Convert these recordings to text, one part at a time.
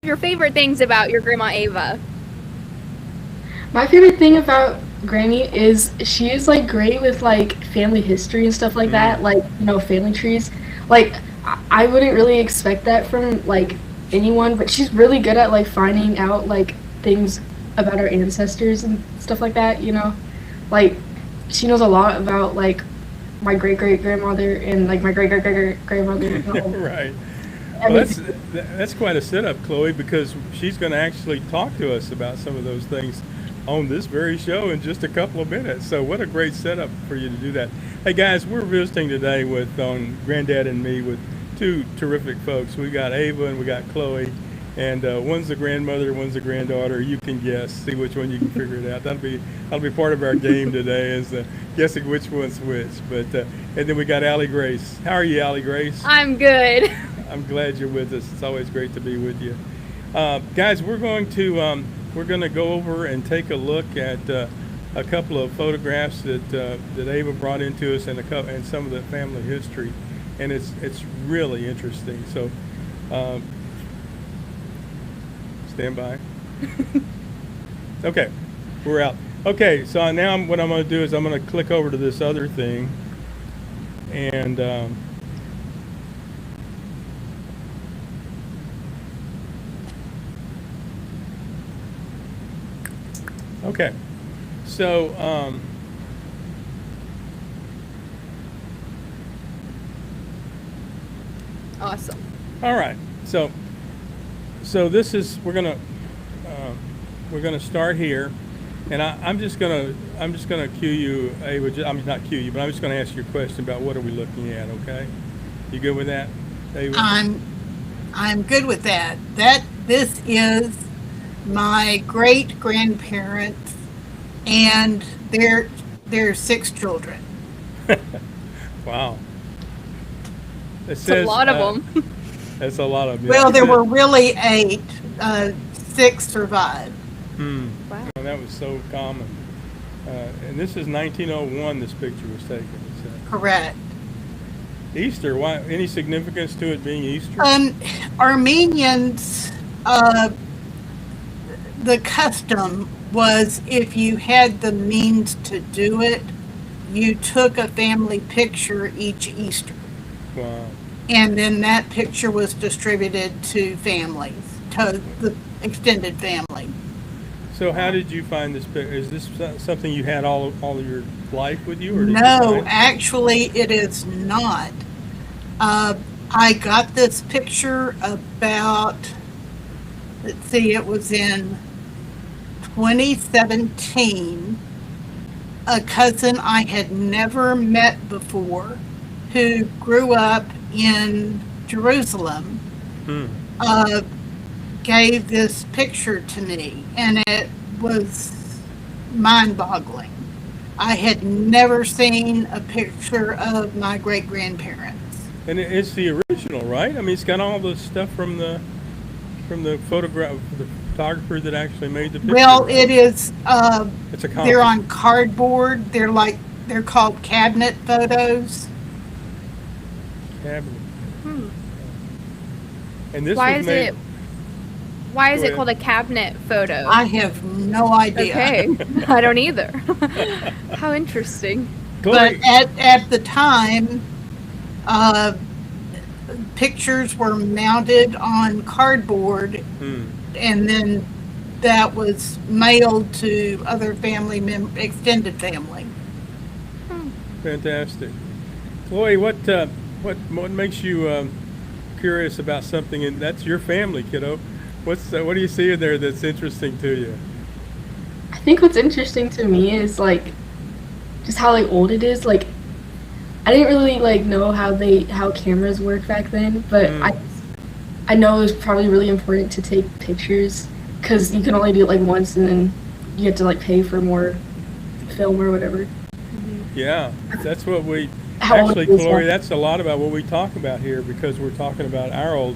your favorite things about your grandma Ava? My favorite thing about Granny is she is like great with like family history and stuff like Mm. that, like family trees. Like I wouldn't really expect that from like anyone, but she's really good at like finding out like things about our ancestors and stuff like that. Like she knows a lot about like my great great grandmother and like my great great great grandmother and all Right. Well, everything. that's quite a setup, Chloe, because she's going to actually talk to us about some of those things on this very show in just a couple of minutes. So, what a great setup for you to do that. Hey, guys, we're visiting today with on Granddad and Me with two terrific folks. We got Ava and we got Chloe, and one's the grandmother, one's the granddaughter. You can guess, see which one you can figure it out. That'll be part of our game today, is guessing which one's which. But and then we got Allie Grace. How are you, Allie Grace? I'm good. I'm glad you're with us. It's always great to be with you, guys. We're going to go over and take a look at a couple of photographs that Ava brought into us, and some of the family history, and it's really interesting. So stand by. Okay, we're out. Okay, so now what I'm going to do is I'm going to click over to this other thing, and okay. So, Awesome. all right. So this is we're gonna start here, and I'm just gonna cue you, Ava. I mean, not cue you, but I'm just gonna ask you a question about what are we looking at. Okay, you good with that, Ava? I'm good with that. This is my great grandparents and their six children. Wow. It It's a says lot of them. that's a lot of. Well, It there says- were really eight. Six survived. Hmm. Wow. Well, that was so common. And this is 1901. This picture was taken. It said. Correct. Easter. Why? Any significance to it being Easter? Armenians, the custom was if you had the means to do it, you took a family picture each Easter. Wow. And then that picture was distributed to families, to the extended family. So how did you find this picture? Is this something you had all of your life with you, or did you No, find it? actually, it is not. I got this picture about, let's see, it was in 2017. A cousin I had never met before who grew up in Jerusalem Hmm. gave this picture to me, and it was mind-boggling. I had never seen a picture of my great-grandparents. And it's the original, right? I mean, it's got all the stuff from the photographer that actually made the picture. Well, right? it is, It's a copy. they're on cardboard. They're called cabinet photos. Cabinet. Hmm. And this Why was is made. it? Why is Go it ahead. called a cabinet photo? I have no idea. Okay, I don't either. How interesting. But Chloe, at the time, uh, pictures were mounted on cardboard, hmm. and then that was mailed to other extended family. Fantastic. Chloe, what makes you curious about something? And that's your family, kiddo. What do you see in there that's interesting to you? I think what's interesting to me is like just how like old it is. Like I didn't really like know how cameras work back then, but I know it was probably really important to take pictures because you can only do it like once, and then you have to like pay for more film or whatever. Yeah, that's what we How old actually, is Chloe. that? That's a lot about what we talk about here because we're talking about our old.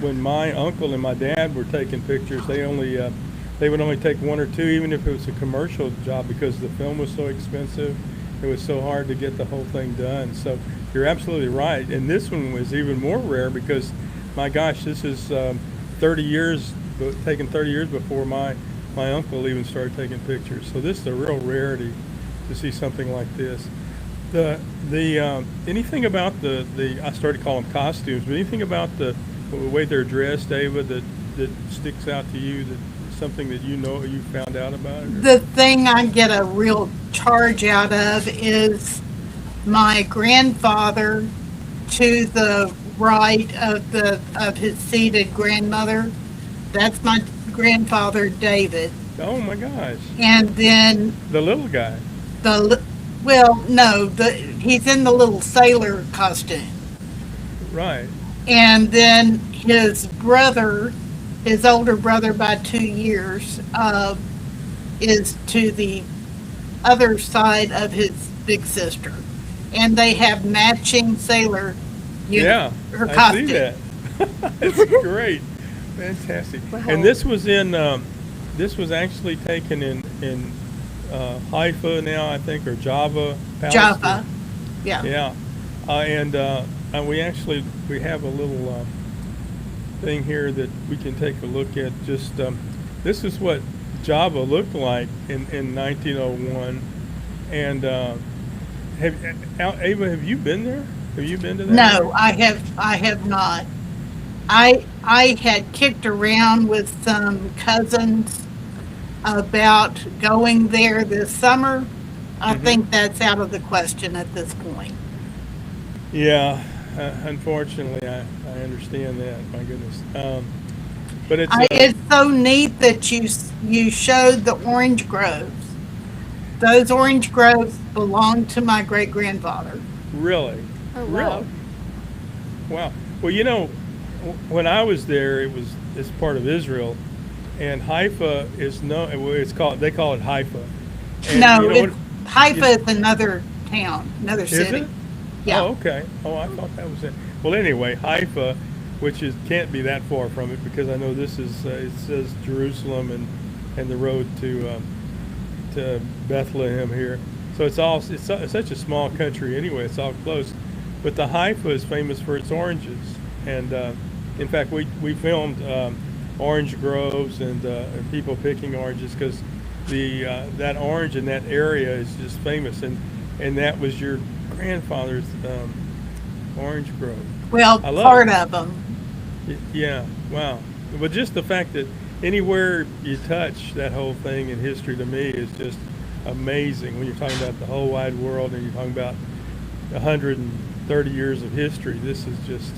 When my uncle and my dad were taking pictures, they would only take one or two, even if it was a commercial job, because the film was so expensive. It was so hard to get the whole thing done. So you're absolutely right. And this one was even more rare because, my gosh, this is 30 years, taken 30 years before my uncle even started taking pictures. So this is a real rarity to see something like this. The anything about the I started calling them costumes, but anything about the way they're dressed, Ava, that sticks out to you, that something that you found out about it? Or? The thing I get a real charge out of is my grandfather to the right of his seated grandmother. That's my grandfather, David. Oh my gosh. And then The little guy. he's in the little sailor costume. Right. And then his brother, his older brother by 2 years, is to the other side of his big sister. And they have matching sailor Yeah, her I costume. see that. It's great. Fantastic. Wow. And this was this was actually taken in Haifa now, I think, or Java. Palestine. Java. Yeah. Yeah. And we have a little thing here that we can take a look at. Just this is what Java looked like in 1901. And Ava, have you been there? Have you been to that? No, I have not. I had kicked around with some cousins about going there this summer. I think that's out of the question at this point. Yeah, unfortunately, I understand that. My goodness, but it's It's so neat that you showed the orange groves. Those orange groves belonged to my great grandfather. really, Oh, wow. really, wow. Well, when I was there, it's part of Israel, and Haifa is they call it Haifa. And No, you know what- Haifa is another town, another Is city. it? Yeah. Oh, okay. Oh, I thought that was it. Well, anyway, Haifa, which can't be that far from it, because I know this is it says Jerusalem and the road to Bethlehem here. So it's such a small country anyway. It's all close. But the Haifa is famous for its oranges, and in fact, we filmed orange groves and people picking oranges, because that orange in that area is just famous, and that was your grandfather's orange grove. Well, I love part it. of them. Yeah, wow. But just the fact that anywhere you touch that whole thing in history, to me, is just amazing. When you're talking about the whole wide world and you're talking about 130 years of history, this is just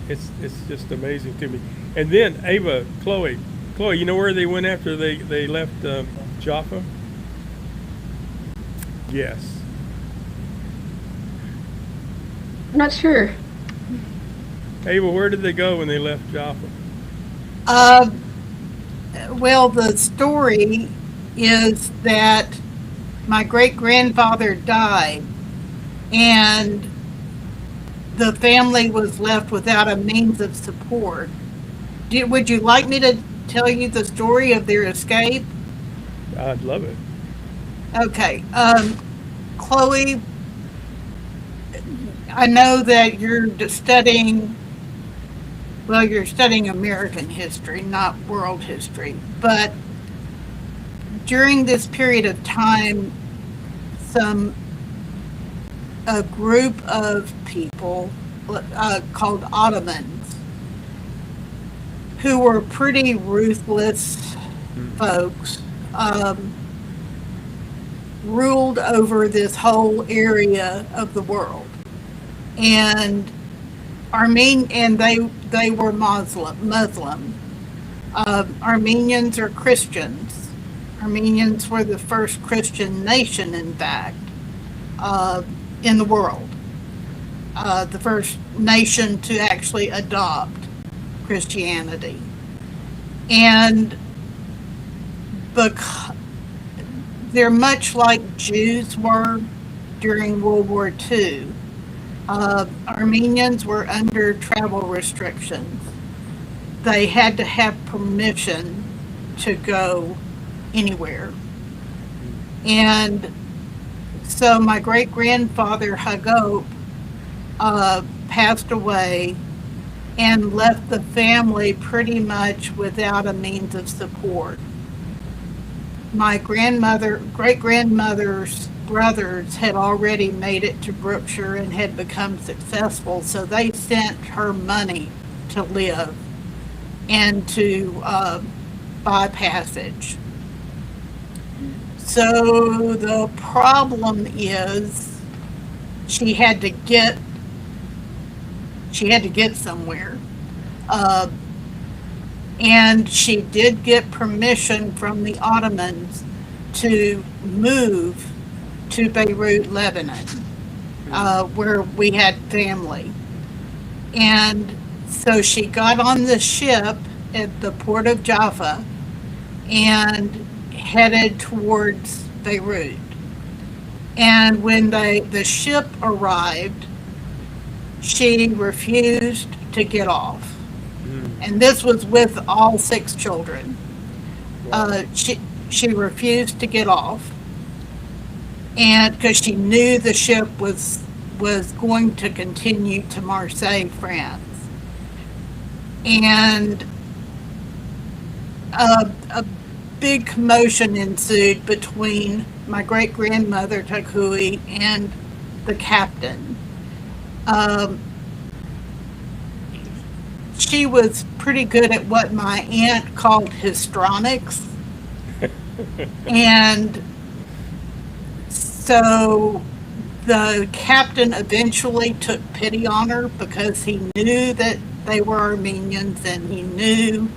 it's just amazing to me. And then Ava, Chloe, you know where they went after they left Jaffa? Yes. I'm not sure. Ava, where did they go when they left Jaffa? Well, the story is that my great grandfather died, and the family was left without a means of support. Would you like me to tell you the story of their escape? I'd love it. Okay. Chloe, I know that you're studying American history, not world history, but during this period of time, a group of people called Ottomans, who were pretty ruthless folks, ruled over this whole area of the world, and they were Muslim. Armenians are Christians. Armenians were the first Christian nation, in fact, in the world. The first nation to actually adopt Christianity. And they're much like Jews were during World War II. Armenians were under travel restrictions. They had to have permission to go anywhere. And so my great grandfather Hagop passed away and left the family pretty much without a means of support. My great grandmother's brothers had already made it to Brookshire and had become successful, so they sent her money to live and to buy passage. So the problem is she had to get somewhere. And she did get permission from the Ottomans to move to Beirut, Lebanon, where we had family. And so she got on the ship at the port of Jaffa and headed towards Beirut. And when the ship arrived, she refused to get off. And this was with all 6 children. She refused to get off, and because she knew the ship was going to continue to Marseille, France. And a big commotion ensued between my great grandmother Takui and the captain. She was pretty good at what my aunt called histrionics. And so the captain eventually took pity on her because he knew that they were Armenians and he knew,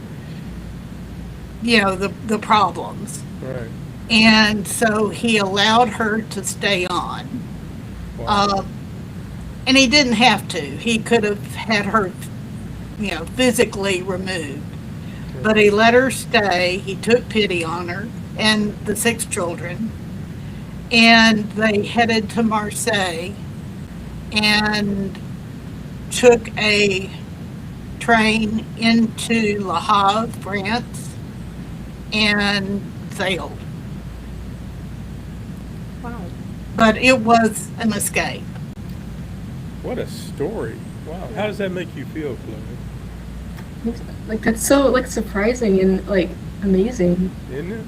the problems. Right. And so he allowed her to stay on. Wow. And he didn't have to. He could have had her physically removed. But he let her stay. He took pity on her and the 6 children. And they headed to Marseille and took a train into Le Havre, France, and sailed. Wow. But it was an escape. What a story. Wow. How does that make you feel, Chloe? Like, that's so, like, surprising and, like, amazing. Isn't it?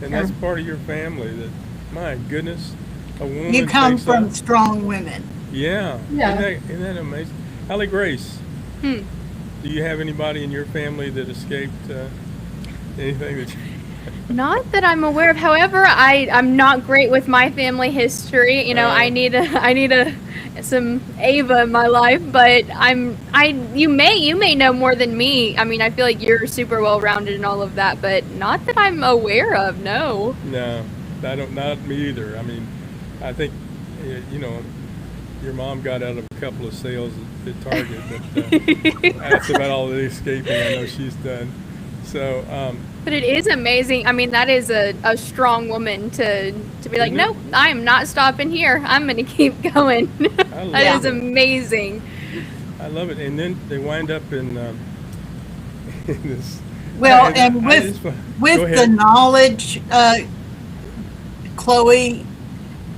And Yeah. that's part of your family. That, my goodness, a woman You come takes from that- strong women. Yeah. Yeah. Isn't that amazing? Hallie Grace, Hmm. do you have anybody in your family that escaped anything that you... Not that I'm aware of. However, I'm not great with my family history. I need some Ava in my life, but you may know more than me. I mean, I feel like you're super well rounded and all of that, but not that I'm aware of. No. No, not me either. I mean, I think, your mom got out of a couple of sales at Target, but that's about all the escaping I know she's done. So, But it is amazing. I mean, that is a strong woman to be like, Isn't it? nope, I am not stopping here. I'm going to keep going. I love That is it. amazing. I love it. And then they wind up in this. Well, I and just- go with the ahead. knowledge, Chloe,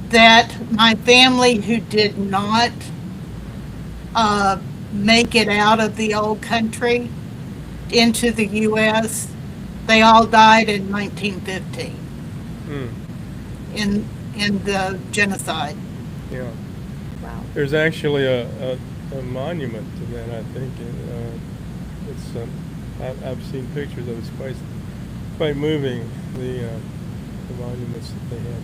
that my family who did not make it out of the old country into the U.S., they all died in 1915 Hmm, in the genocide. yeah. Wow. There's actually a monument to that, I think. I've seen pictures of it. It's quite moving, the monuments that they have.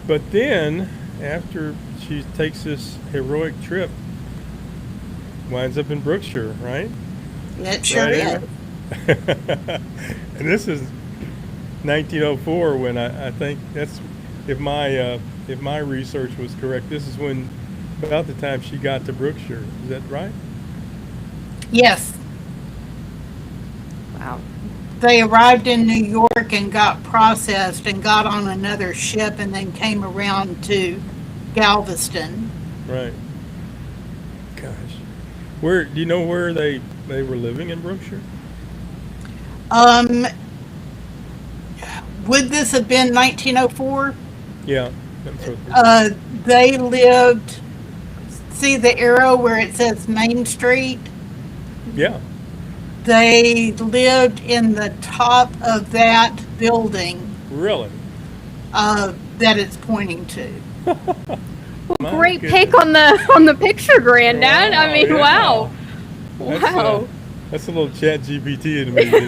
But then, after she takes this heroic trip, winds up in Brookshire, right? It sure Right. is. And this is 1904 when I think that's, if my research was correct, this is when, about the time she got to Brookshire. Is that right? Yes. Wow. They arrived in New York and got processed and got on another ship and then came around to Galveston. Right. Gosh. Do you know where they were living in Brookshire? Would this have been 1904? Yeah. That's what They lived, see the arrow where it says Main Street? Yeah. They lived in the top of that building Really. that it's pointing to. My Great goodness. pick on the picture, Granddad. I mean, yeah. wow. That's, Wow. that's a little chat GPT in me. You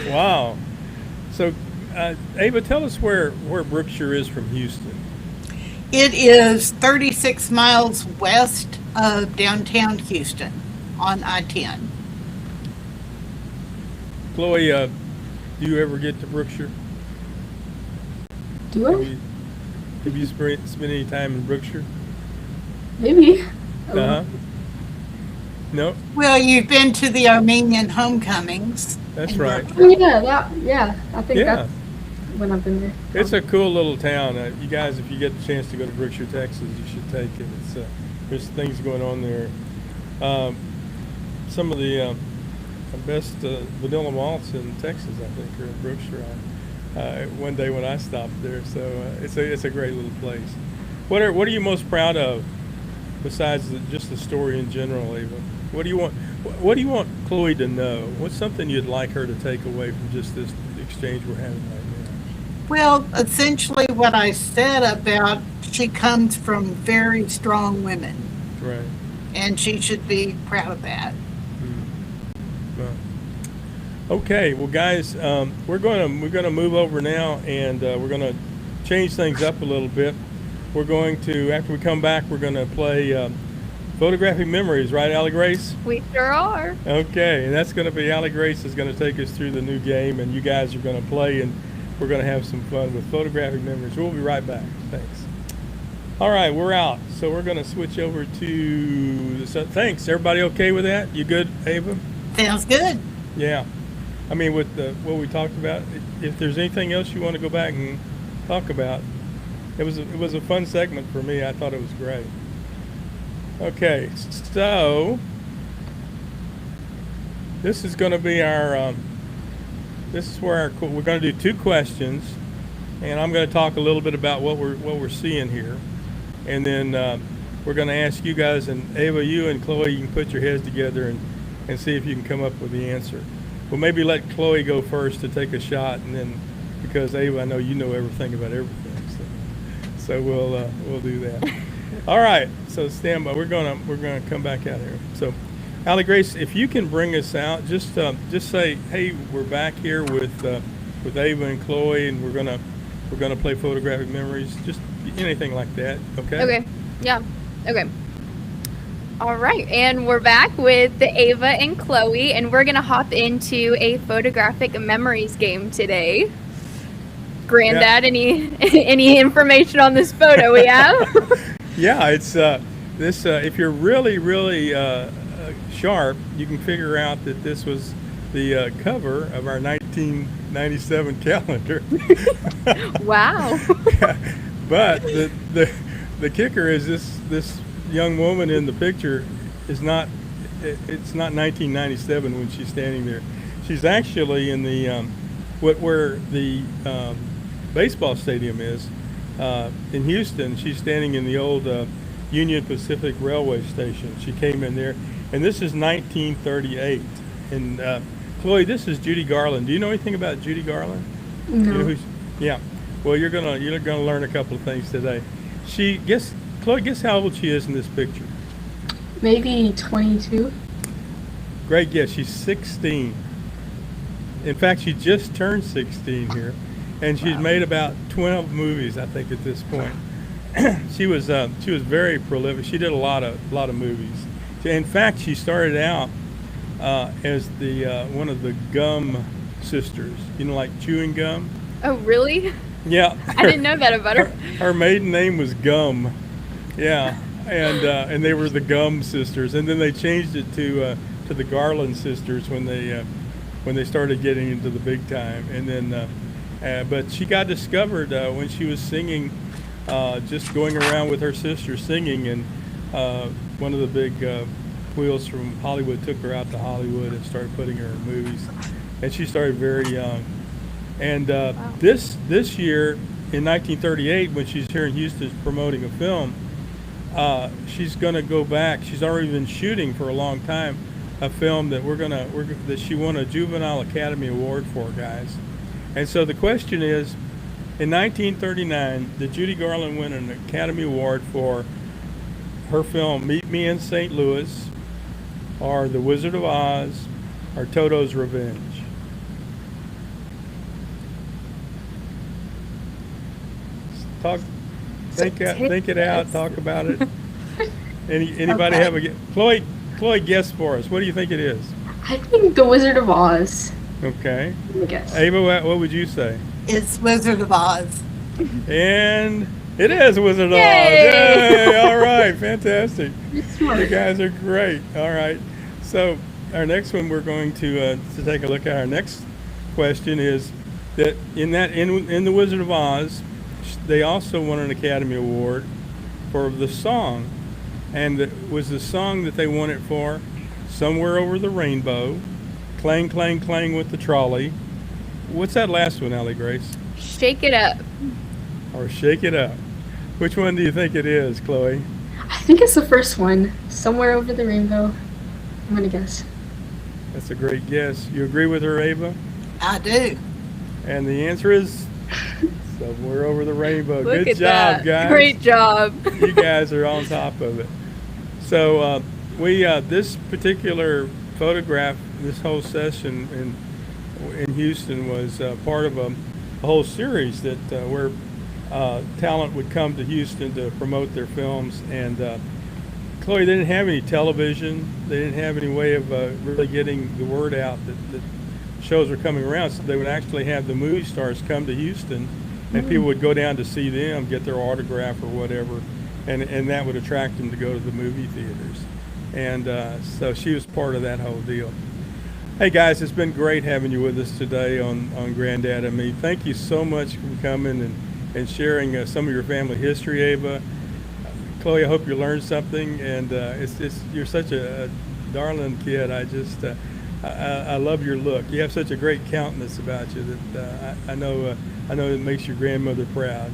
know? Wow. So, Ava, tell us where Brookshire is from Houston. It is 36 miles west of downtown Houston on I-10. Chloe, do you ever get to Brookshire? Do Have I? you, have you spent any time in Brookshire? Maybe. Uh-huh. No? Well, you've been to the Armenian homecomings. That's in right. Brookshire. Oh, yeah, I think Yeah. that's when I've been there. It's a cool little town. You guys, if you get the chance to go to Brookshire, Texas, you should take it. It's there's things going on there. Some of the best vanilla malts in Texas, I think, are in Brookshire. One day when I stopped there, so it's a great little place. What are you most proud of, besides just the story in general, Eva? What do you want Chloe to know? What's something you'd like her to take away from just this exchange we're having right now? Well, essentially what I said about she comes from very strong women, Right. and she should be proud of that. Well, okay, well, guys, we're gonna move over now, and we're gonna change things up a little bit. We're going to, after we come back, we're gonna play Photographic Memories, right, Allie Grace? We sure are. Okay, and that's gonna be Allie Grace is gonna take us through the new game, and you guys are gonna play, and we're gonna have some fun with Photographic Memories. We'll be right back. Thanks. All right, we're out. So we're gonna switch over to. Thanks. Everybody okay with that? You good, Ava? Sounds good. Yeah. I mean, with what we talked about, if there's anything else you want to go back and talk about, it was a fun segment for me. I thought it was great. Okay, so this is going to be our. This is where we're going to do 2 questions, and I'm going to talk a little bit about what we're seeing here, and then we're going to ask you guys, and Ava, you and Chloe, you can put your heads together and see if you can come up with the answer. Well, maybe let Chloe go first to take a shot, and then because Ava, I know you know everything about everything, so we'll do that. All right, so stand by. We're gonna come back out here. So, Allie Grace, if you can bring us out, just say, hey, we're back here with Ava and Chloe, and we're gonna play Photographic Memories. Just anything like that. Okay. Okay. Yeah. Okay. All right, and we're back with the Ava and Chloe, and we're gonna hop into a Photographic Memories game today. Granddad, any information on this photo we have? Yeah, it's this. If you're really sharp, you can figure out that this was the cover of our 1997 calendar. Wow. But the kicker is this young woman in the picture is not. It's not 1997 when she's standing there. She's actually in the where the baseball stadium is in Houston. She's standing in the old Union Pacific Railway Station. She came in there, and this is 1938. And Chloe, this is Judy Garland. Do you know anything about Judy Garland? No. You know yeah. Well, you're gonna learn a couple of things today. Chloe, guess how old she is in this picture? Maybe 22. Great guess. She's 16. In fact, she just turned 16 here, and she's made about 12 movies, I think, at this point. She was very prolific. She did a lot of movies. In fact, she started out as the one of the gum sisters. You know, like chewing gum. Oh, really? Yeah. I didn't know that about her. Her maiden name was Gum. Yeah, and they were the Gum sisters, and then they changed it to the Garland sisters when they started getting into the big time, and then but she got discovered when she was singing, just going around with her sister singing, and one of the big wheels from Hollywood took her out to Hollywood and started putting her in movies, and she started very young. And Wow. this year, in 1938, when she's here in Houston promoting a film, she's going to go back. She's already been shooting for a long time a film that that she won a Juvenile Academy Award for, guys. And so the question is, in 1939, did Judy Garland win an Academy Award for her film Meet Me in St. Louis, or The Wizard of Oz, or Toto's Revenge? Think it out. Talk about it. Anybody Okay. have a Chloe? Guess for us. What do you think it is? I think The Wizard of Oz. Okay. I guess. Ava, what would you say? It's Wizard of Oz. And it is Wizard of Oz. Yay! Yay! All right, fantastic. You're You smart. guys are great. All right. So our next one, we're going to take a look at. Our next question is that in The Wizard of Oz, they also won an Academy Award for the song, and it was the song that they won it for, Somewhere Over the Rainbow, Clang Clang Clang with the Trolley. What's that last one, Allie Grace? Shake it up. Or Shake It Up? Which one do you think it is, Chloe? I think it's the first one. Somewhere Over the Rainbow. I'm gonna guess. That's a great guess. You agree with her, Ava? I do. And the answer is Somewhere Over the Rainbow. Look Good at job, that. guys. Great job. You guys are on top of it. So we this particular photograph, this whole session in Houston was part of a whole series that where talent would come to Houston to promote their films. And Chloe, they didn't have any television. They didn't have any way of really getting the word out that shows were coming around. So they would actually have the movie stars come to Houston, and people would go down to see them, get their autograph or whatever, and that would attract them to go to the movie theaters. And so she was part of that whole deal. Hey guys, it's been great having you with us today on Granddad and Me. Thank you so much for coming and sharing some of your family history, Ava. Chloe, I hope you learned something, and you're such a darling kid. I love your look. You have such a great countenance about you that I know it makes your grandmother proud.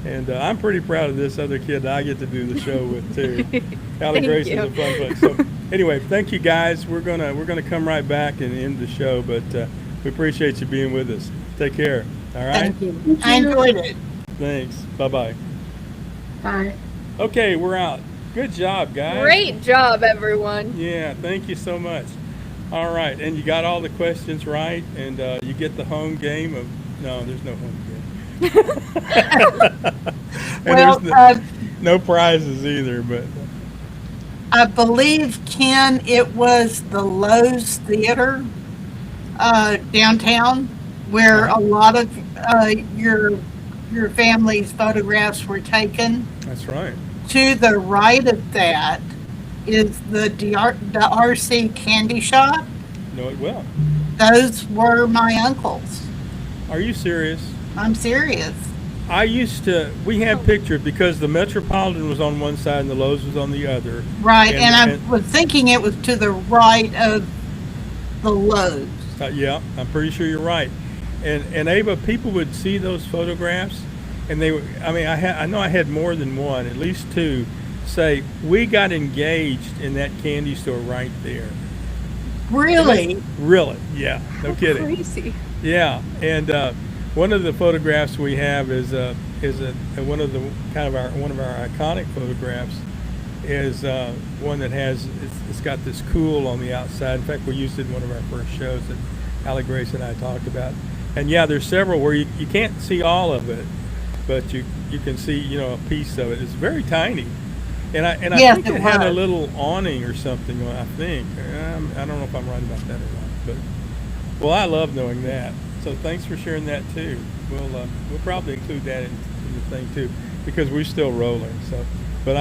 And I'm pretty proud of this other kid that I get to do the show with too. Allie Thank Grace you. is a fun place. So anyway, thank you guys. We're gonna come right back and end the show, but we appreciate you being with us. Take care. All right. Thank you. I enjoyed it. Thanks. Bye bye. Bye. Okay, we're out. Good job, guys. Great job, everyone. Yeah, thank you so much. All right, and you got all the questions right, and you get the home game of no, there's no home game. And Well, there's no prizes either, but I believe, Ken, it was the Lowe's Theater downtown where a lot of your family's photographs were taken. that's right. To the right of that is the RC Candy Shop. Know it well. Those were my uncles. Are you serious? I'm serious. We had pictures because the Metropolitan was on one side and the Lowe's was on the other. Right, And- and I and- was thinking it was to the right of the Lowe's. Yeah, I'm pretty sure you're right. And Ava, people would see those photographs, and they would. I mean, I know I had more than one, at least two, say we got engaged in that candy store right there. Really? Really? Yeah. No kidding. Crazy. Yeah, and one of the photographs we have is one of our iconic photographs is one that has it's got this cool on the outside. In fact, we used it in one of our first shows that Allie Grace and I talked about. And yeah, there's several where you can't see all of it, but you can see a piece of it. It's very tiny, and I Yes, think it it had a was. little awning or something. I think I don't know if I'm right about that or not, but well, I love knowing that. So thanks for sharing that too. We'll probably include that in the thing too because we're still rolling. So, but